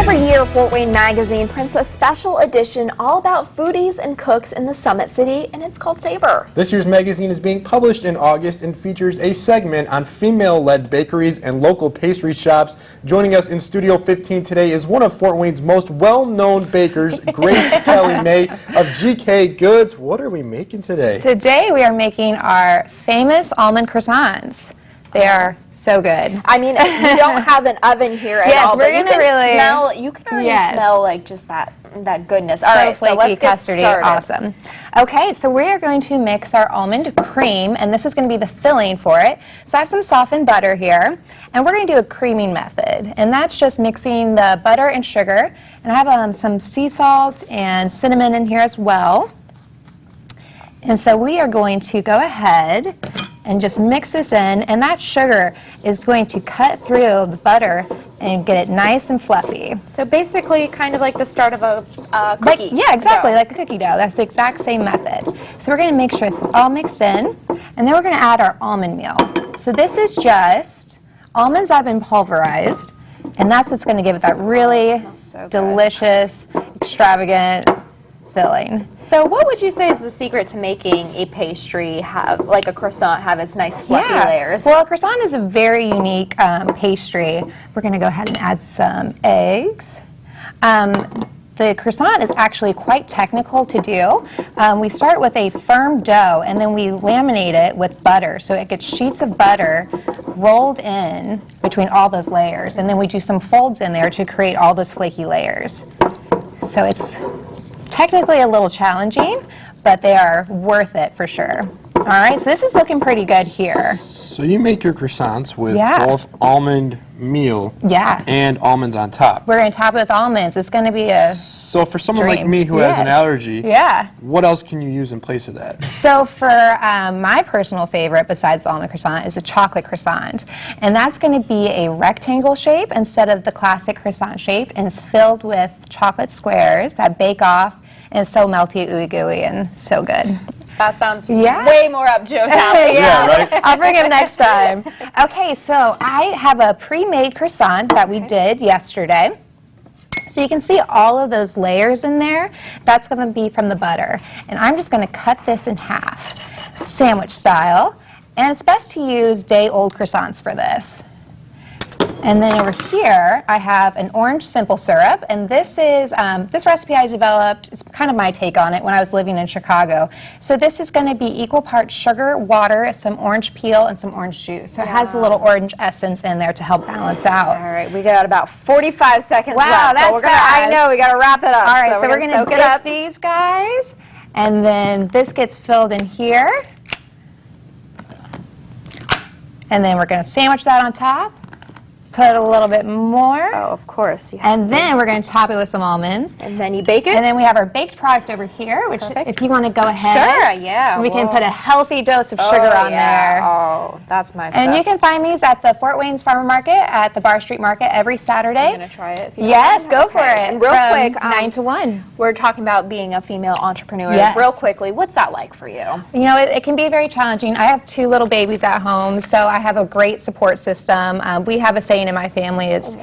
Every year, Fort Wayne Magazine prints a special edition all about foodies and cooks in the Summit City, and it's called SAVOR. This year's magazine is being published in August and features a segment on female-led bakeries and local pastry shops. Joining us in Studio 15 today is one of Fort Wayne's most well-known bakers, Grace Kelly May of GK Goods. What are we making today? Today we are making our famous almond croissants. They are so good. I mean, we don't have an oven here at all, we're gonna really you can already smell like just that goodness. So all right, flaky, so let's get custardy, started. awesome. Okay, so we are going to mix our almond cream, and this is going to be the filling for it. So I have some softened butter here, and we're going to do a creaming method, and that's just mixing the butter and sugar. And I have some sea salt and cinnamon in here as well. And so we are going to go ahead and just mix this in, and that sugar is going to cut through the butter and get it nice and fluffy. So basically kind of like the start of a cookie. Yeah, exactly, like a cookie dough. That's the exact same method. So we're going to make sure this is all mixed in, and then we're going to add our almond meal. So this is just almonds that have been pulverized, and that's what's going to give it that really delicious, extravagant filling. So what would you say is the secret to making a pastry like a croissant have its nice fluffy layers? Well, a croissant is a very unique pastry. We're going to go ahead and add some eggs. The croissant is actually quite technical to do. We start with a firm dough, and then we laminate it with butter. So it gets sheets of butter rolled in between all those layers, and then we do some folds in there to create all those flaky layers. So it's technically a little challenging, but they are worth it for sure. All right, so this is looking pretty good here. So you make your croissants with both almond meal and almonds on top. We're going to top it with almonds. It's going to be a So for someone like me who has an allergy, what else can you use in place of that? So for my personal favorite besides the almond croissant is a chocolate croissant. And that's going to be a rectangle shape instead of the classic croissant shape, and it's filled with chocolate squares that bake off, and it's so melty, ooey gooey, and so good. That sounds way more up Joe's alley. Right? I'll bring him next time. Okay, so I have a pre-made croissant that we did yesterday. So you can see all of those layers in there. That's going to be from the butter. And I'm just going to cut this in half, sandwich style. And it's best to use day-old croissants for this. And then over here, I have an orange simple syrup, and this is this recipe I developed. It's kind of my take on it when I was living in Chicago. So this is going to be equal parts sugar, water, some orange peel, and some orange juice. So it has a little orange essence in there to help balance out. All right, we got about 45 seconds left. Wow, that's so I know we got to wrap it up. All right, so we're going to dip these guys, and then this gets filled in here, and then we're going to sandwich that on top. Put a little bit more. Oh, of course. And then we're going to top it with some almonds. And then you bake it? And then we have our baked product over here, which if you want to go ahead. We can put a healthy dose of sugar on there. Oh, that's my stuff. And you can find these at the Fort Wayne's Farmer Market at the Bar Street Market every Saturday. I'm going to try it. Yes, go for it. And real quick, 9 to 1. We're talking about being a female entrepreneur. Yes. Real quickly, what's that like for you? You know, it can be very challenging. I have 2 little babies at home, so I have a great support system. We have a saying in my family, it's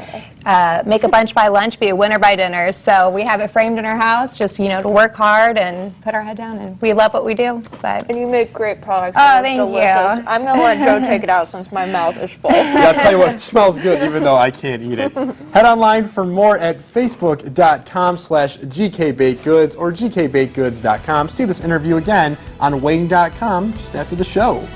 make a bunch by lunch, be a winner by dinner. So we have it framed in our house, just, you know, to work hard and put our head down, and we love what we do. But And you make great products. Oh, thank you. I'm going to let Joe take it out since my mouth is full. Yeah, I'll tell you what, it smells good even though I can't eat it. Head online for more at facebook.com/gkbakedgoods or gkbakedgoods.com. See this interview again on wayne.com just after the show.